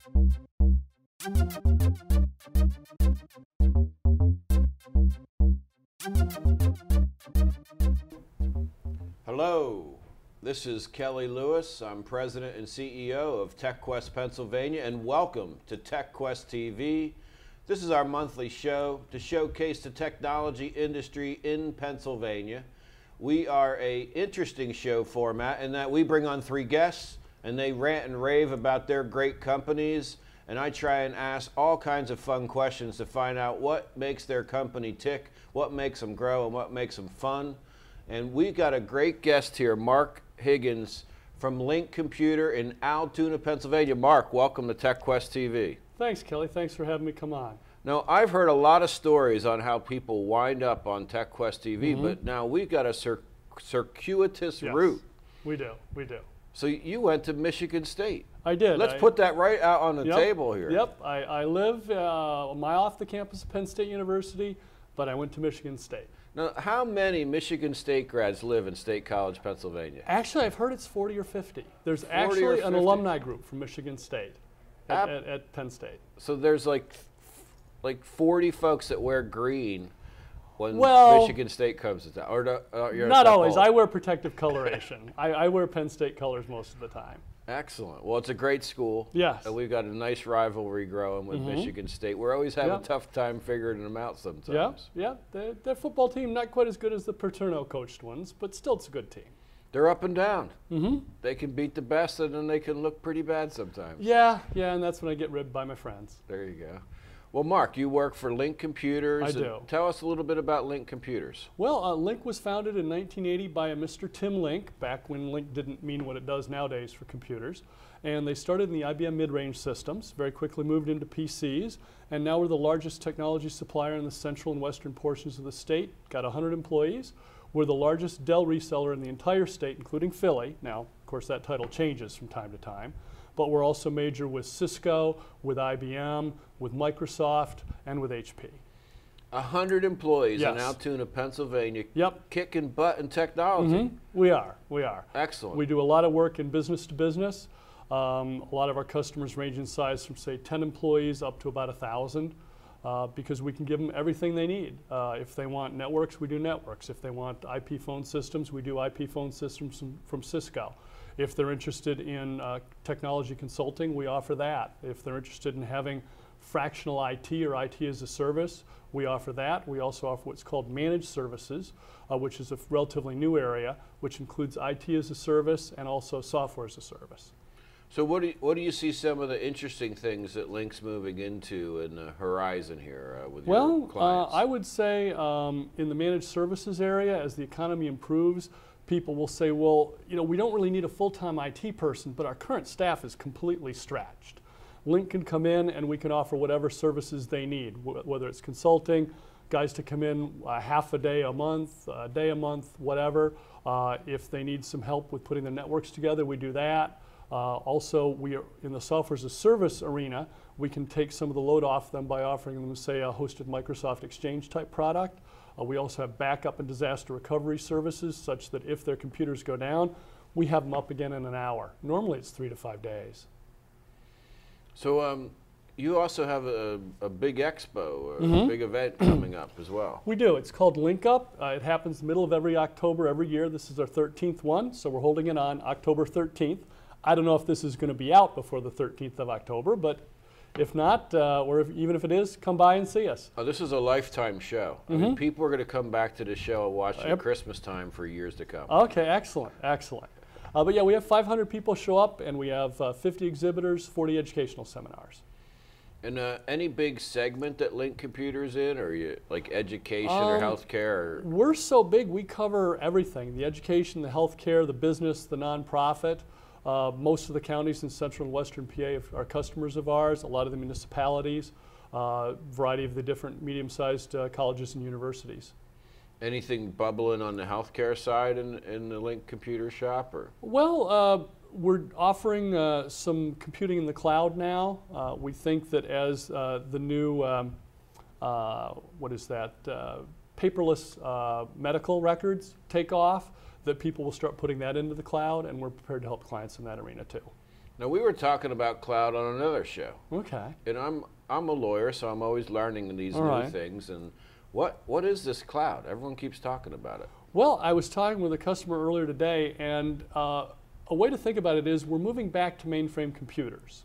Hello, this is Kelly Lewis. I'm President and CEO of TechQuest Pennsylvania, and welcome to TechQuest TV. This is our monthly show to showcase the technology industry in Pennsylvania. We are an interesting show format in that we bring on 3 guests and they rant and rave about their great companies, and I try and ask all kinds of fun questions to find out what makes their company tick, what makes them grow, and what makes them fun. And we've got a great guest here, Mark Higgins from Link Computer in Altoona, Pennsylvania. Mark, welcome to TechQuest TV. Thanks, Kelly. Thanks for having me come on. Now, I've heard a lot of stories on how people wind up on TechQuest TV, but now we've got a circuitous route. We do. So you went to Michigan State. I did. Let's put that right out on the table here. Yep. I live a mile off the campus of Penn State University, but I went to Michigan State. Now, how many Michigan State grads live in State College, Pennsylvania? Actually, I've heard it's 40 or 50. There's actually an alumni group from Michigan State at Penn State. So there's like 40 folks that wear green when Michigan State comes to town. Or not always. I wear protective coloration. I wear Penn State colors most of the time. Excellent. Well, it's a great school. Yes. And we've got a nice rivalry growing with Michigan State. We're always having a tough time figuring them out sometimes. Yeah. Their football team, not quite as good as the Paterno coached ones, but still it's a good team. They're up and down. They can beat the best, and then they can look pretty bad sometimes. Yeah, and that's when I get ribbed by my friends. There you go. Well, Mark, you work for Link Computers. I do. Tell us a little bit about Link Computers. Well, Link was founded in 1980 by a Mr. Tim Link, back when Link didn't mean what it does nowadays for computers. And they started in the IBM mid-range systems, very quickly moved into PCs, and now we're the largest technology supplier in the central and western portions of the state. Got 100 employees. We're the largest Dell reseller in the entire state, including Philly. Now, of course, that title changes from time to time. But we're also major with Cisco, with IBM, with Microsoft, and with HP. 100 employees in Altoona, Pennsylvania, kicking butt in technology. We are. Excellent. We do a lot of work in business to business. A lot of our customers range in size from, say, 10 employees up to about 1,000 because we can give them everything they need. If they want networks, we do networks. If they want IP phone systems, we do IP phone systems from Cisco. If they're interested in technology consulting, we offer that. If they're interested in having fractional IT or IT as a service, we offer that. We also offer what's called managed services, which is a relatively new area, which includes IT as a service and also software as a service. So what do you see some of the interesting things that Link's moving into in the horizon here with your clients? I would say in the managed services area, as the economy improves, people will say, well, we don't really need a full-time IT person, but our current staff is completely stretched. Link can come in and we can offer whatever services they need, whether it's consulting, guys to come in half a day a month, whatever. If they need some help with putting the networks together, we do that. Also, we are in the software as a service arena. We can take some of the load off them by offering them, say, a hosted Microsoft Exchange type product. We also have backup and disaster recovery services such that if their computers go down, we have them up again in an hour. Normally it's 3 to 5 days. So you also have a big expo, a big event coming up as well. We do. It's called Link Up. It happens the middle of every October every year. This is our 13th one, so we're holding it on October 13th. I don't know if this is going to be out before the 13th of October, but if not, or even if it is, come by and see us. Oh, this is a lifetime show. I mean, people are going to come back to the show and watch it at Christmas time for years to come. Okay, excellent. But yeah, we have 500 people show up, and we have 50 exhibitors, 40 educational seminars. And any big segment that Link Computers in, or like education or healthcare? We're so big, we cover everything: the education, the healthcare, the business, the nonprofit. Most of the counties in central and western PA are customers of ours, a lot of the municipalities, variety of the different medium-sized colleges and universities. Anything bubbling on the healthcare side in the Link Computer shop? Or? Well, we're offering some computing in the cloud now. We think that as the new, paperless medical records take off, that people will start putting that into the cloud, and we're prepared to help clients in that arena too. Now, we were talking about cloud on another show. Okay. And I'm a lawyer, so I'm always learning these new things. And what is this cloud? Everyone keeps talking about it. Well, I was talking with a customer earlier today, and a way to think about it is we're moving back to mainframe computers.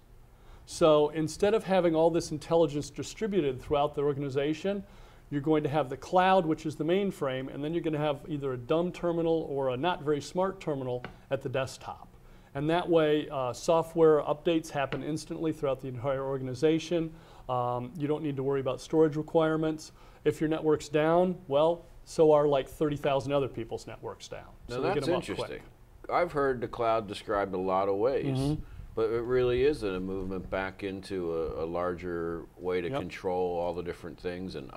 So instead of having all this intelligence distributed throughout the organization, you're going to have the cloud, which is the mainframe, and then you're going to have either a dumb terminal or a not very smart terminal at the desktop. And that way, software updates happen instantly throughout the entire organization. You don't need to worry about storage requirements. If your network's down, well, so are like 30,000 other people's networks down. Now, so that's interesting. I've heard the cloud described a lot of ways, but it really is a movement back into a larger way to control all the different things and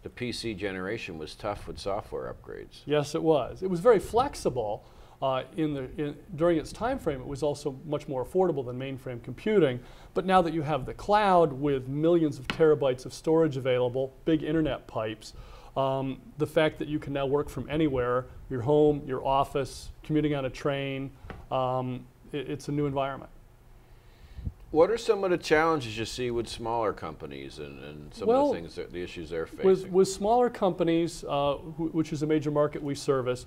the PC generation was tough with software upgrades. Yes, it was. It was very flexible. During its time frame, it was also much more affordable than mainframe computing. But now that you have the cloud with millions of terabytes of storage available, big internet pipes, the fact that you can now work from anywhere, your home, your office, commuting on a train, it's a new environment. What are some of the challenges you see with smaller companies and some of the things, the issues they're facing? With smaller companies, which is a major market we service,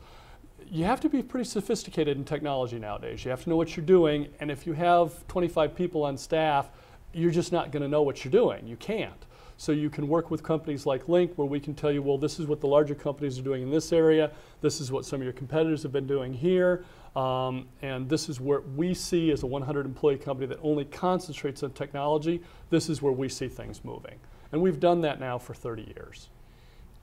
you have to be pretty sophisticated in technology nowadays. You have to know what you're doing, and if you have 25 people on staff, you're just not going to know what you're doing. You can't. So you can work with companies like Link, where we can tell you, well, this is what the larger companies are doing in this area, this is what some of your competitors have been doing here, and this is where we see as a 100-employee company that only concentrates on technology, this is where we see things moving. And we've done that now for 30 years.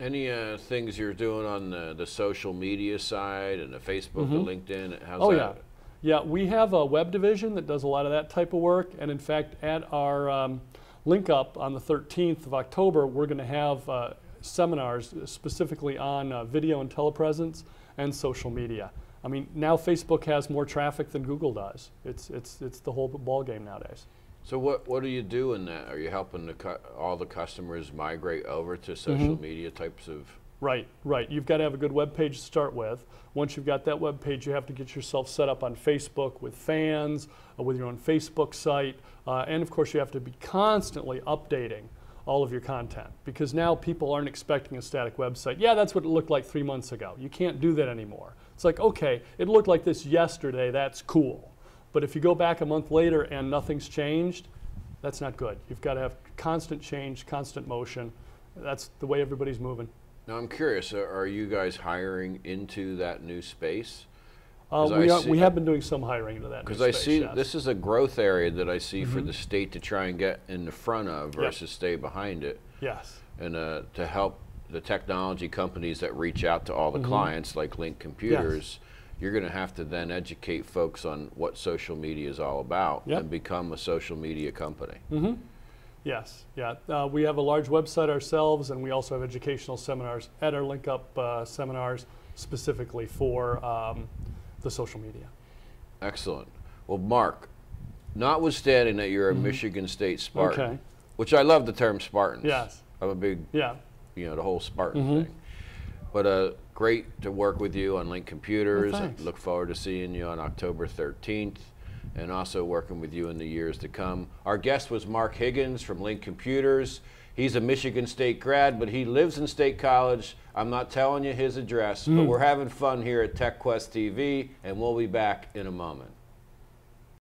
Any things you're doing on the social media side and the Facebook, the LinkedIn? How's that? Yeah, we have a web division that does a lot of that type of work. And in fact, at our link up on the 13th of October, we're going to have seminars specifically on video and telepresence and social media. I mean, now Facebook has more traffic than Google does. It's the whole ball game nowadays. So what do you do in that? Are you helping all the customers migrate over to social media types of? Right. You've got to have a good web page to start with. Once you've got that web page, you have to get yourself set up on Facebook with fans, with your own Facebook site, and of course you have to be constantly updating all of your content, because now people aren't expecting a static website. Yeah, that's what it looked like 3 months ago. You can't do that anymore. It's like, okay, it looked like this yesterday, that's cool. But if you go back a month later and nothing's changed, that's not good. You've got to have constant change, constant motion. That's the way everybody's moving. Now I'm curious, are you guys hiring into that new space? We have been doing some hiring into that new space. Because I see this is a growth area that I see for the state to try and get in the front of versus stay behind it. Yes. And to help the technology companies that reach out to all the clients like Link Computers. Yes. You're going to have to then educate folks on what social media is all about and become a social media company. Yes, yeah. We have a large website ourselves, and we also have educational seminars at our Link Up seminars specifically for the social media. Excellent. Well, Mark, notwithstanding that you're a Michigan State Spartan, which I love the term Spartans. Yes. I'm a big, the whole Spartan thing. But great to work with you on Link Computers. Well, I look forward to seeing you on October 13th and also working with you in the years to come. Our guest was Mark Higgins from Link Computers. He's a Michigan State grad, but he lives in State College. I'm not telling you his address, but we're having fun here at TechQuest TV, and we'll be back in a moment.